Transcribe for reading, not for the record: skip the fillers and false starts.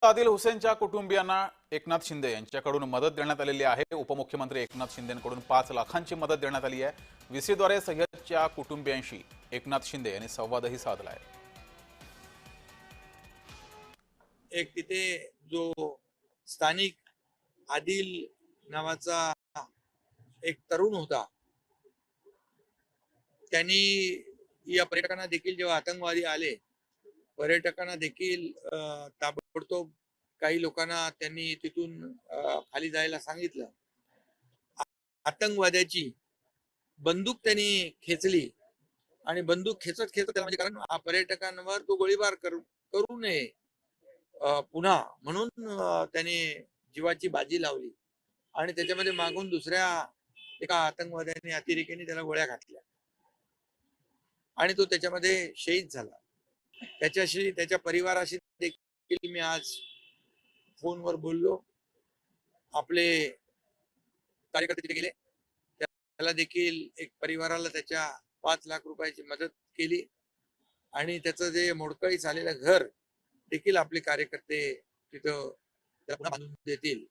आदिल हुसेनच्या कुटुंबियांना एकनाथ शिंदे यांच्याकडून मदत देण्यात आलेली आहे। उपमुख्यमंत्री एकनाथ शिंदेंकडून 5 लाखांची मदत देण्यात आली आहे। व्हीसीद्वारे सय्यदच्या कुटुंबियांशी एकनाथ शिंदे यांनी संवादही साधला आहे। एक तिथे जो स्थानिक आदिल नावाचा एक तरुण होता, त्यांनी या पर्यटकांना देखील जेव्हा आतंकवादी आले, पर्यटकांना देखील ताबडतोब काही लोकांना त्यांनी तिथून खाली जायला सांगितलं। आतंकवाद्याची बंदूक त्यांनी खेचली आणि बंदूक खेचत खेचत म्हणजे कारण पर्यटकांवर तो गोळीबार करू नये पुन्हा म्हणून त्याने जीवाची बाजी लावली आणि त्याच्यामध्ये मागून दुसऱ्या एका आतंकवाद्याने अतिरेक्याने त्याला गोळ्या घातल्या आणि तो त्याच्यामध्ये शहीद झाला। त्याच्याशी त्याच्या परिवाराशी देखील मी आज फोनवर बोललो। आपले कार्यकर्ते तिथे गेले, त्याला देखील एक परिवाराला त्याच्या 5 लाख रुपयाची मदत केली आणि त्याचं जे मोडकळीस आलेलं घर देखील आपले कार्यकर्ते तिथं त्याला पुन्हा बांधून देतील।